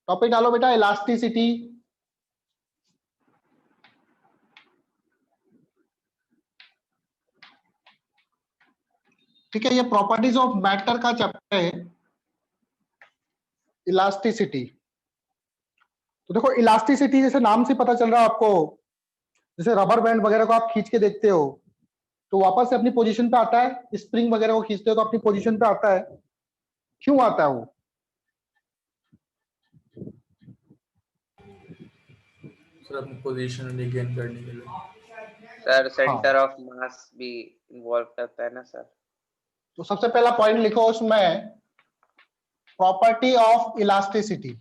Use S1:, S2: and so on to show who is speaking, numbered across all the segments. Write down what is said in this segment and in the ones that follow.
S1: Topic डालो बेटा, elasticity. ठीक है, ये प्रॉपर्टीज ऑफ मैटर का चैप्टर है, इलास्टिसिटी। तो देखो इलास्टिसिटी जैसे नाम से पता चल रहा है आपको, जैसे रबर बैंड वगैरह को आप खींच के देखते हो तो वापस से अपनी पोजीशन पे आता है, स्प्रिंग वगैरह को खींचते हो तो अपनी पोजीशन पे आता है। क्यों आता है वो?
S2: सर अपनी पोजीशन रिगेन करने के लिए।
S3: सर सेंटर ऑफ मास भी इन्वॉल्व करता है ना सर।
S1: तो सबसे पहला पॉइंट लिखो उसमें, property of elasticity.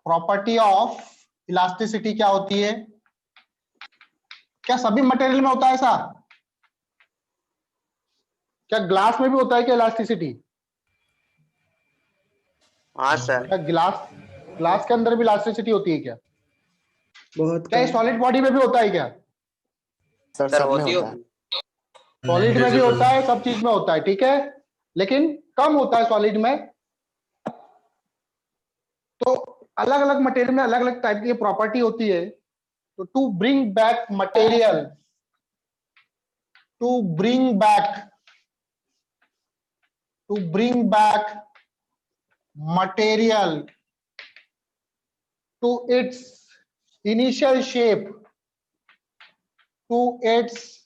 S1: Property of elasticity क्या होती है? क्या सभी मटेरियल में होता है ऐसा? क्या ग्लास में भी होता है क्या इलास्टिसिटी?
S3: हाँ सर।
S1: क्या ग्लास के अंदर भी इलास्टिसिटी होती है क्या?
S4: बहुत
S1: क्या
S4: कम।
S1: सॉलिड बॉडी में भी होता है क्या?
S4: सर
S3: सर
S4: सब में
S3: होती
S4: होता है।
S3: होगी।
S1: सॉलिड में भी होता है, सब चीज में होता है, ठीक है, लेकिन कम होता है सॉलिड में। तो अलग अलग मटेरियल में अलग अलग टाइप की प्रॉपर्टी होती है। तो to bring back material, to bring back material to its initial shape, to its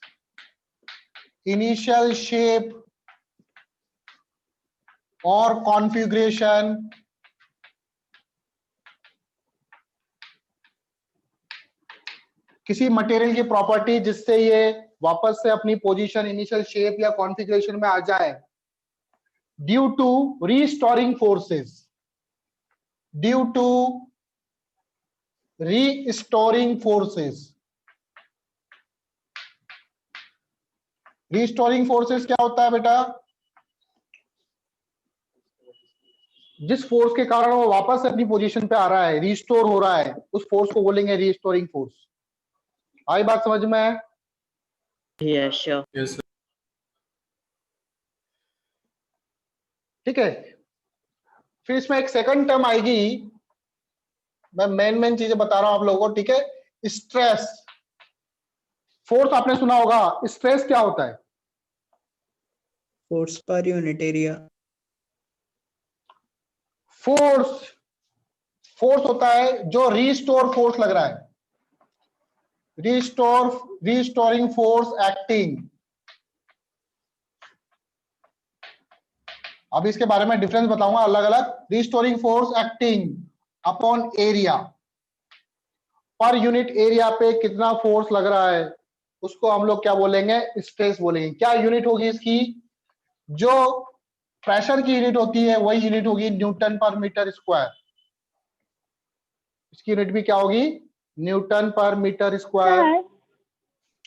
S1: initial shape और कॉन्फ़िगरेशन, किसी मटेरियल की प्रॉपर्टी जिससे ये वापस से अपनी पोजीशन, इनिशियल शेप या कॉन्फ़िगरेशन में आ जाए, due to restoring forces, due to restoring forces. Restoring forces क्या होता है बेटा? जिस फोर्स के कारण वो वापस अपनी पोजीशन पे आ रहा है, रीस्टोर हो रहा है, उस फोर्स को बोलेंगे रीस्टोरिंग फोर्स। आई बात समझ में?
S4: Yes sure.
S2: Yes sir.
S1: ठीक है, फिर इसमें एक सेकंड टर्म आएगी, मैं मेन चीजें बता रहा हूं आप लोगों को, ठीक है। स्ट्रेस फोर्स आपने सुना होगा, स्ट्रेस क्या होता है?
S4: Force per unit area.
S1: Force होता है जो रीस्टोर फोर्स लग रहा है, रीस्टोरिंग फोर्स एक्टिंग। अब इसके बारे में डिफरेंस बताऊंगा अलग अलग। Restoring force acting upon area, per unit area पे कितना फोर्स लग रहा है उसको हम लोग क्या बोलेंगे? स्ट्रेस बोलेंगे। क्या यूनिट होगी इसकी? जो प्रेशर की यूनिट होती है वही यूनिट होगी न्यूटन पर मीटर स्क्वायर। इसकी यूनिट भी क्या होगी? न्यूटन पर मीटर स्क्वायर।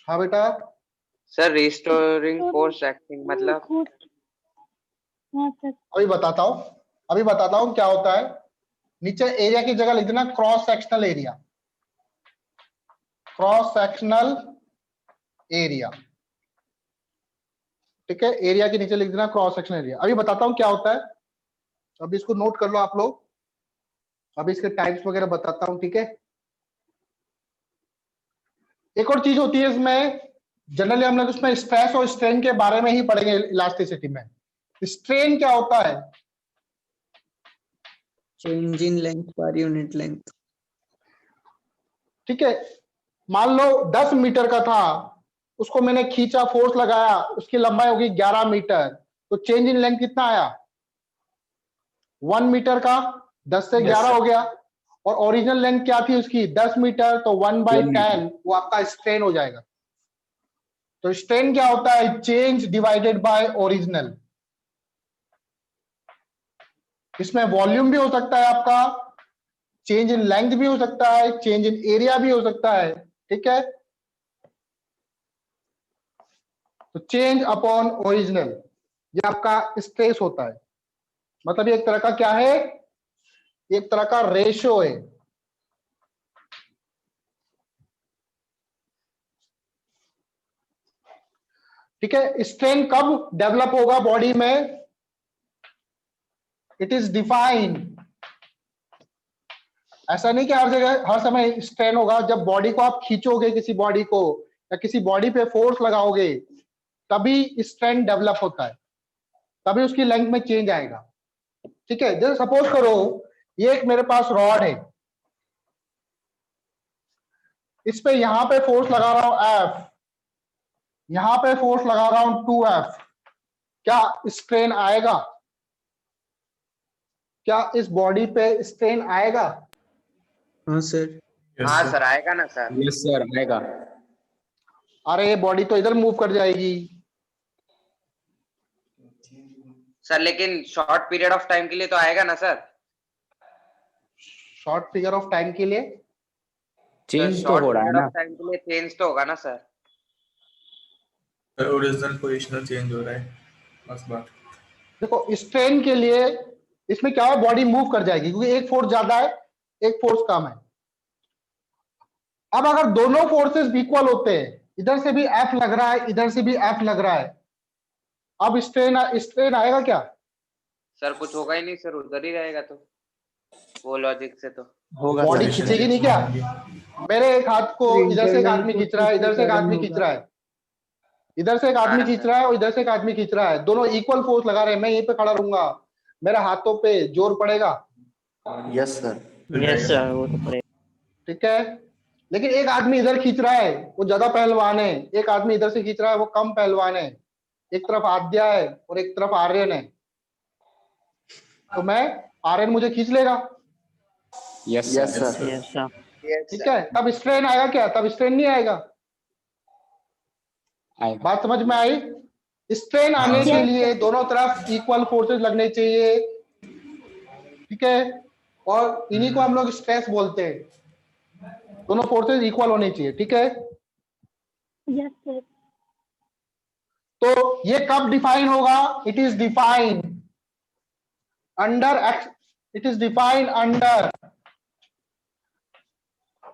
S1: हाँ बेटा।
S3: सर रिस्टोरिंग फोर्स एक्टिंग मतलब?
S1: अभी बताता हूं क्या होता है। नीचे एरिया की जगह लिख देना cross sectional area, cross sectional area, ठीक है। एरिया के नीचे लिख देना क्रॉस सेक्शनल एरिया। अभी बताता हूं क्या होता है, अभी इसको नोट कर लो आप लोग। अभी इसके टाइप्स वगैरह बताता हूं, ठीक है। एक और चीज होती है इसमें, जनरली हम लोग उसमें स्ट्रेस और स्ट्रेन के बारे में ही पढ़ेंगे इलास्टिसिटी में। स्ट्रेन क्या होता है?
S4: Change in length per unit length.
S1: ठीक है, मान लो 10 मीटर का था, उसको मैंने खींचा, फोर्स लगाया, उसकी लंबाई होगी 11 मीटर, तो चेंज इन लेंथ कितना आया? 1 मीटर का 10 से 11 हो गया। और ओरिजिनल लेंथ क्या थी उसकी? 10 मीटर, तो 1/10 वो आपका स्ट्रेन हो जाएगा। तो स्ट्रेन क्या होता है? Change divided by original. इसमें वॉल्यूम भी हो सकता है आपका, चेंज इन लेंथ भी हो सकता है, चेंज इन एरिया भी हो सकता है, ठीक है। तो चेंज अपॉन ओरिजिनल ये आपका स्ट्रेस होता है। मतलब ये एक तरह का क्या है? एक तरह का रेशो है। ठीक है, स्ट्रेन कब डेवलप होगा बॉडी में? इट इज डिफाइंड ऐसा नहीं कि हर जगह हर समय स्ट्रेन होगा। जब बॉडी को आप खींचोगे, किसी बॉडी को या किसी बॉडी पे फोर्स लगाओगे, तभी स्ट्रेन डेवलप होता है, तभी उसकी लेंथ में चेंज आएगा। ठीक है, जैसे सपोज करो ये एक मेरे पास रॉड है, इस पे यहां पे फोर्स लगा रहा हूं F, यहां पे फोर्स लगा रहा हूं 2F, क्या स्ट्रेन आएगा? क्या इस बॉडी पे स्ट्रेन आएगा?
S4: हाँ सर।
S2: Yes,
S3: हाँ
S2: sir.
S3: सर, आएगा ना सर।
S5: यस सर आएगा।
S1: अरे ये बॉडी तो इधर मूव कर जाएगी।
S3: सर लेकिन शॉर्ट पीरियड ऑफ टाइम के लिए तो आएगा ना sir.
S1: Short period of time के लिए
S5: चेंज तो हो रहा है ना।
S3: टाइम के लिए चेंज तो होगा ना sir.
S2: Sir original position change हो रहा है, बस बात।
S1: देखो स्ट्रेन के लिए इसमें क्या है, बॉडी मूव कर जाएगी क्योंकि एक फोर्स ज्यादा है, एक फोर्स कम है। अब अगर दोनों फोर्सेस इक्वल होते हैं, इधर से भी F लग रहा है, इधर से भी F लग रहा है, अब स्ट्रेन आएगा क्या?
S3: सर कुछ होगा ही नहीं सर, उधर ही रहेगा तो, वो लॉजिक से तो।
S5: होगा
S1: बॉडी
S5: सर।
S1: खींचेगी नहीं क्या? मेरे एक हाथ को इधर से एक आदमी खींच रहा है, इधर से एक आदमी खींच रहा है, इधर से एक आदमी खींच रहा है और इधर से एक आदमी खींच रहा है, दोनों इक्वल फोर्स लगा रहे हैं। मैं यहीं पे खड़ा रहूंगा, मेरे हाथों पे जोर पड़ेगा?
S5: Yes sir.
S4: यस सर, वो तो पड़ेगा।
S1: ठीक है, लेकिन एक आदमी इधर खींच रहा है, वो ज्यादा पहलवान है, एक आदमी इधर से खींच रहा है, वो कम पहलवान है। एक तरफ आद्या है और एक तरफ आर्यन है, तो मैं आर्यन मुझे खींच लेगा।
S5: Yes sir.
S4: Yes sir.
S1: ठीक है, तब स्ट्रेन आएगा क्या? तब स्ट्रेन नहीं आएगा।
S5: आएगा।
S1: बात समझ में आई? स्ट्रेन आने के लिए दोनों तरफ इक्वल फोर्सेस लगने चाहिए। ठीक है, और इन्हीं को हम लोग स्ट्रेस बोलते हैं। दोनों फोर्सेस इक्वल होने चाहिए। ठीक है,
S6: यस सर।
S1: तो ये कब डिफाइन होगा? It is defined under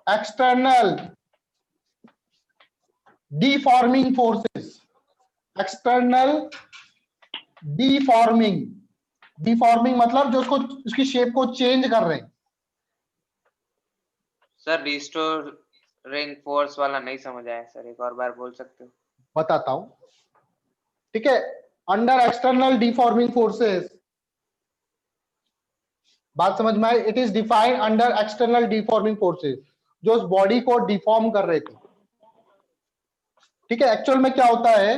S1: external deforming forces। External deforming मतलब जो उसको उसकी शेप को चेंज कर रहे हैं।
S3: सर रिस्टोरिंग फोर्स वाला नहीं समझ आया सर, एक और बार बोल सकते हो?
S1: बताता हूं। ठीक है, अंडर एक्सटर्नल डिफॉर्मिंग फोर्सेस, बात समझ में आई? It is defined under external deforming forces, जो उस बॉडी को डिफॉर्म कर रहे थे। ठीक है, एक्चुअल में क्या होता है,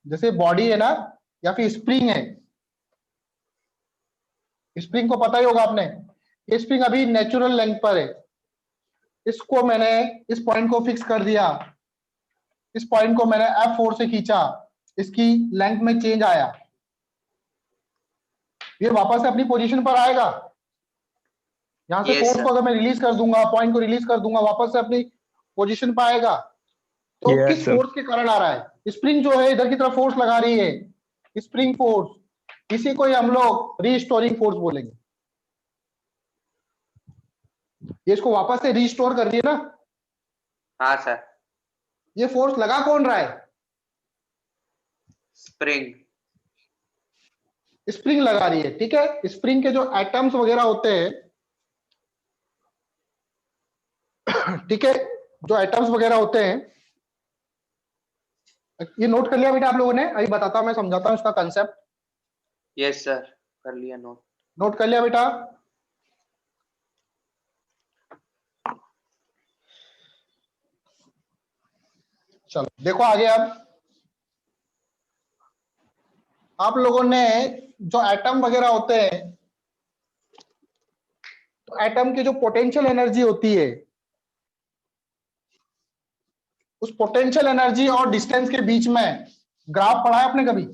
S1: जैसे बॉडी है ना, या फिर स्प्रिंग है, स्प्रिंग को पता ही होगा आपने। ये स्प्रिंग अभी नेचुरल लेंथ पर है, इसको मैंने इस पॉइंट को फिक्स कर दिया, इस पॉइंट को मैंने F4 से खींचा, इसकी लेंथ में चेंज आया, ये वापस से अपनी पोजीशन पर आएगा। यहां से
S3: Yes,
S1: फोर्स
S3: sir.
S1: को अगर मैं रिलीज कर दूंगा, पॉइंट को रिलीज कर दूंगा, वापस से अपनी पोजीशन पर आएगा। तो
S5: Yes,
S1: किस
S5: sir.
S1: फोर्स के कारण आ रहा है? स्प्रिंग जो है इधर की तरफ फोर्स लगा रही है, स्प्रिंग फोर्स, इसी को ही हम लोग रीस्टोरिंग फोर्स बोलेंगे। ये इसको वापस से रीस्टोर कर रही है ना।
S3: हाँ सर।
S1: ये फोर्स लगा कौन रहा है?
S3: स्प्रिंग।
S1: स्प्रिंग लगा रही है। ठीक है, स्प्रिंग के जो एटम्स वगैरह होते हैं, ठीक है, जो एटम्स वगैरह होते हैं, ये नोट कर लिया बेटा आप लोगों ने? अभी बताता हूं, मैं समझाता हूं इसका कंसेप्ट।
S3: यस सर, कर लिया नोट।
S1: नोट कर लिया बेटा? चलो देखो आगे। अब आप लोगों ने जो एटम वगैरह होते हैं, तो एटम की जो पोटेंशियल एनर्जी होती है, उस पोटेंशियल एनर्जी और डिस्टेंस के बीच में ग्राफ पढ़ा है आपने कभी?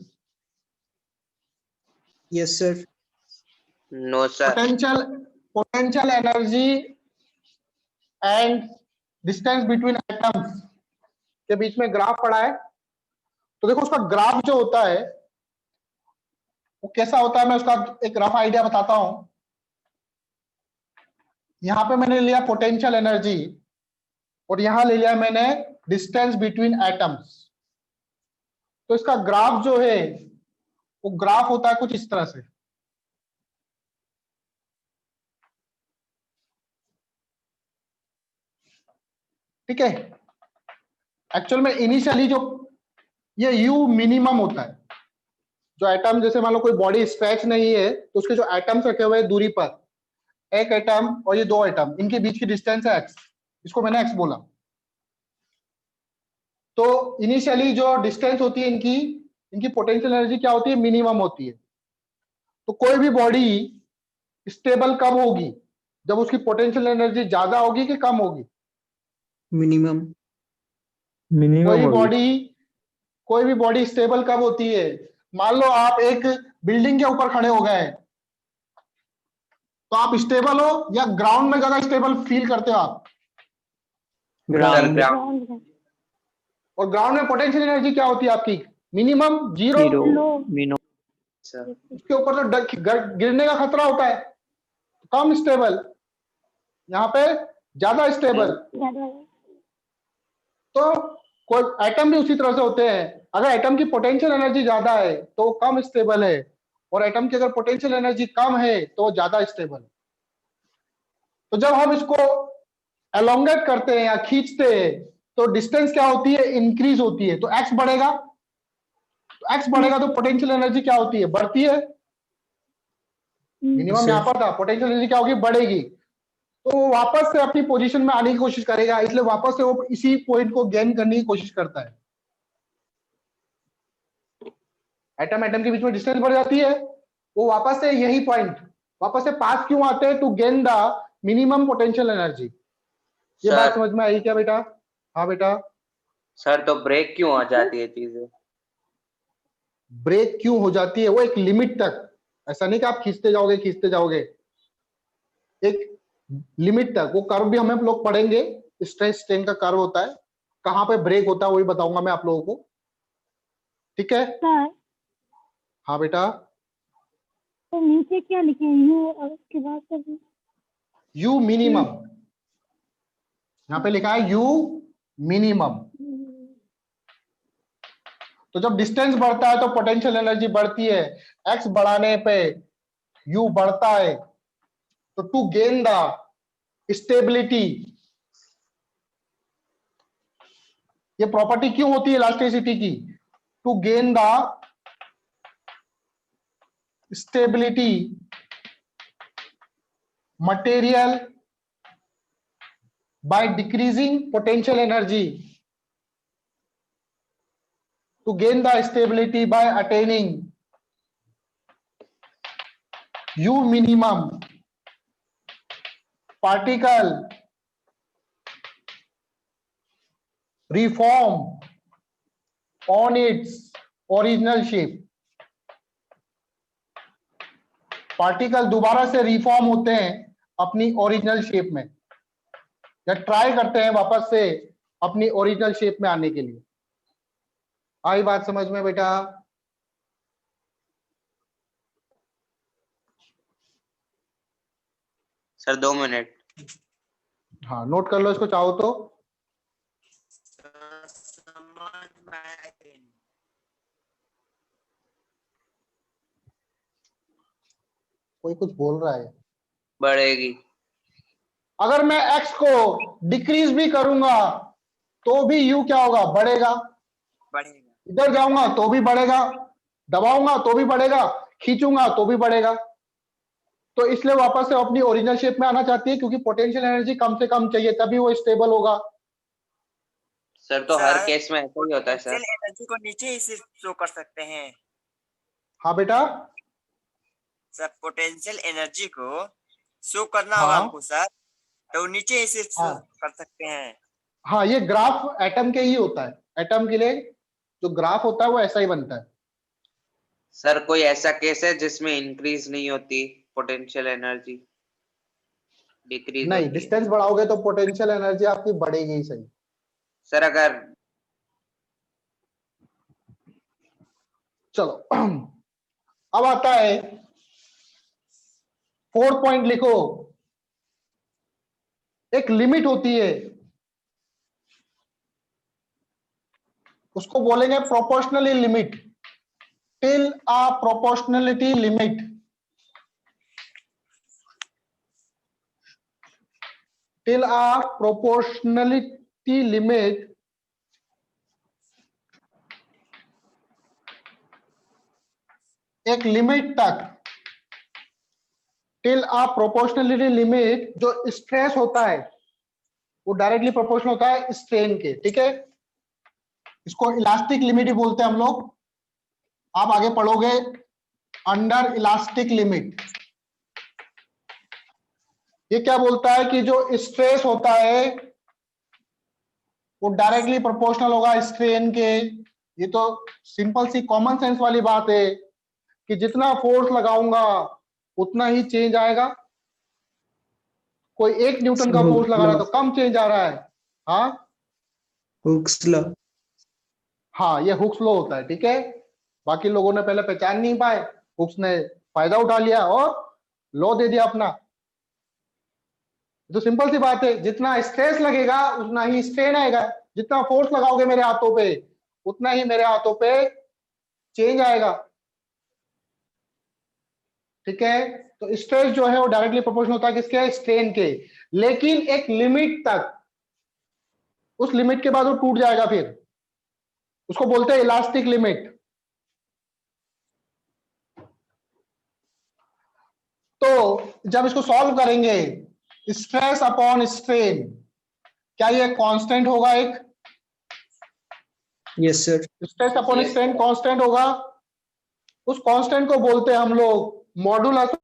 S4: Yes sir.
S3: No sir.
S1: Potential energy and distance between atoms के बीच में ग्राफ पढ़ा है। तो देखो उसका ग्राफ जो होता है वो कैसा होता है, मैं उसका एक रफ आइडिया बताता हूं। यहां पे मैंने लिया पोटेंशियल एनर्जी और यहां ले लिया मैंने डिस्टेंस बिटवीन एटम्स। तो इसका ग्राफ जो है वो ग्राफ होता है कुछ इस तरह से। ठीक है। एक्चुअल में इनिशियली जो ये यू मिनिमम होता है, जो एटम, जैसे मान लो कोई बॉडी स्ट्रेच नहीं है तो उसके जो एटम्स रखे हुए हैं दूरी पर, एक एटम और ये दो एटम, इनके बीच की डिस्टेंस है एक्स, इसको मैंने एक्स बोला। तो इनिशियली जो डिस्टेंस होती है इनकी इनकी पोटेंशियल एनर्जी क्या होती है, मिनिमम होती है। तो कोई भी बॉडी स्टेबल कब होगी, जब उसकी पोटेंशियल एनर्जी ज्यादा होगी कि कम होगी?
S4: मिनिमम।
S1: कोई भी बॉडी स्टेबल कब होती है? मान लो आप एक बिल्डिंग के ऊपर खड़े हो गए तो आप स्टेबल हो या ग्राउंड में ज्यादा स्टेबल फील करते हो आप?
S3: Sir
S4: ground.
S3: ग्राउंड
S6: ग्राउंड
S1: और ग्राउंड में पोटेंशियल एनर्जी क्या होती है आपकी? Minimum, zero.
S4: जीरो।
S6: लो
S4: मिनो।
S3: सर
S1: उसके ऊपर तो गिरने का खतरा होता है, कम स्टेबल, यहाँ पे ज्यादा स्टेबल।
S6: ज्यादा
S1: तो कोई एटम भी उसी तरह से होते हैं, अगर एटम की पोटेंशियल एनर्जी ज्यादा है तो वो कम स्टेबल है, और एटम की अगर पोटेंशियल एनर्जी कम है तो वो ज्यादा स्टेबल। तो जब हम इसको एलोंगेट करते हैं या खींचते हैं तो डिस्टेंस क्या होती है, इंक्रीज होती है। तो एक्स बढ़ेगा, तो एक्स बढ़ेगा तो पोटेंशियल एनर्जी क्या होती है, बढ़ती है। Minimum
S4: sir.
S1: यहाँ पर था, पोटेंशियल एनर्जी क्या होगी, बढ़ेगी। तो वो वापस से अपनी पोजीशन में आने की कोशिश करेगा, इसलिए वापस से वो इसी पॉइंट को गेन करने की कोशिश करता है। एटम एटम के बीच में डिस्टेंस बढ़ जाती है, वो वापस से यही पॉइंट वापस से पास क्यों आते हैं, to gain the minimum potential energy. ये बात
S3: सर
S1: समझ में आई क्या बेटा? हाँ बेटा।
S3: सर तो ब्रेक क्यों हो जाती है चीजें?
S1: ब्रेक क्यों हो जाती है? वो एक लिमिट तक, ऐसा नहीं कि आप खींचते जाओगे, एक लिमिट तक। वो कर्व भी हमें लोग पढ़ेंगे, स्ट्रेस स्ट्रेन का कर्व होता है, कहां पे ब्रेक होता है वही बताऊंगा मैं आप लोगों को, ठीक है।
S6: सर,
S1: हाँ बेटा।
S6: तो नीचे क्या लिखे हैं, यू और उसके बाद सर
S1: यू मिनिमम, यहाँ पे लिखा है यू मिनिमम। तो जब डिस्टेंस बढ़ता है तो पोटेंशियल एनर्जी बढ़ती है, एक्स बढ़ाने पे यू बढ़ता है। तो टू गेन द स्टेबिलिटी, ये प्रॉपर्टी क्यों होती है इलास्टिसिटी की, to gain the stability material by decreasing potential energy, to gain the stability by attaining U minimum, particle reform on its original shape। Particle दोबारा से रिफॉर्म होते हैं अपनी ओरिजिनल शेप में, या ट्राई करते हैं वापस से अपनी ओरिजिनल शेप में आने के लिए। आई बात समझ में बेटा?
S3: Sir 2 minute.
S1: हाँ नोट कर लो इसको चाहो तो। कोई कुछ बोल रहा है?
S3: बढ़ेगी।
S1: अगर मैं x को डिक्रीज भी करूंगा तो भी u क्या होगा, बढ़ेगा। इधर जाऊंगा तो भी बढ़ेगा, दबाऊंगा तो भी बढ़ेगा, खींचूंगा तो भी बढ़ेगा। तो इसलिए वापस से अपनी ओरिजिनल शेप में आना चाहती है, क्योंकि पोटेंशियल एनर्जी कम से कम चाहिए तभी वो स्टेबल होगा।
S3: सर तो हर केस में ऐसा ही होता है सर।
S7: एनर्जी को नीचे ही शो कर सकते हैं।
S1: हाँ बेटा।
S7: सर पोटेंशियल एनर्जी को शो करना होगा
S1: हाँ।
S7: हमको सर, तो नीचे इसे शो
S1: हाँ।
S7: कर सकते हैं।
S1: हाँ ये ग्राफ एटम के ही होता है, एटम के लिए जो ग्राफ होता है वो ऐसा ही बनता है।
S3: सर कोई ऐसा केस है जिसमें इंक्रीज नहीं होती पोटेंशियल एनर्जी, डिक्रीज
S1: नहीं,
S3: होती है?
S1: डिस्टेंस बढ़ाओगे तो पोटेंशियल एनर्जी आपकी बढ़ेगी ही सही।
S3: सर अगर
S1: चलो अब आता है 4 पॉइंट, लिखो। एक लिमिट होती है, उसको बोलेंगे proportionally limit, till a proportionality limit. Till a proportionality इसकी लिमिट एक लिमिट तक, टिल अ प्रोपोर्शनलिटी लिमिट, जो स्ट्रेस होता है वो डायरेक्टली प्रोपोर्शनल होता है स्ट्रेन के, ठीक है। इसको इलास्टिक लिमिट भी बोलते हैं हम लोग। आप आगे पढ़ोगे अंडर इलास्टिक लिमिट। ये क्या बोलता है कि जो स्ट्रेस होता है वो डायरेक्टली प्रोपोर्शनल होगा स्ट्रेन के। ये तो सिंपल सी कॉमन सेंस वाली बात है कि जितना फोर्स लगाऊंगा उतना ही चेंज आएगा। कोई 1 न्यूटन का फोर्स लगा रहा है तो कम चेंज आ रहा है। हाँ
S4: हुक्स लॉ।
S1: हाँ, ये हुक्स लॉ होता है, ठीक है। बाकी लोगों ने पहले पहचान नहीं पाए, हुक्स ने फायदा उठा लिया और लॉ दे दिया अपना। तो सिंपल सी बात है, जितना स्ट्रेस लगेगा उतना ही स्ट्रेन आएगा। जितना फोर्स लगाओगे मेरे हाथों पे उतना ही मेरे हाथों पे चेंज आएगा, ठीक है। तो स्ट्रेस जो है वो डायरेक्टली प्रोपोर्शनल होता है किसके, स्ट्रेन के। लेकिन एक लिमिट तक, उस लिमिट के बाद वो टूट जाएगा, फिर उसको बोलते हैं इलास्टिक लिमिट। तो जब इसको सॉल्व करेंगे, स्ट्रेस अपॉन स्ट्रेन, क्या ये कांस्टेंट होगा? एक
S4: yes sir.
S1: Stress upon
S3: Yes,
S1: strain
S3: sir.
S1: Constant होगा। उस कांस्टेंट को बोलते हैं हम लोग मॉडुलस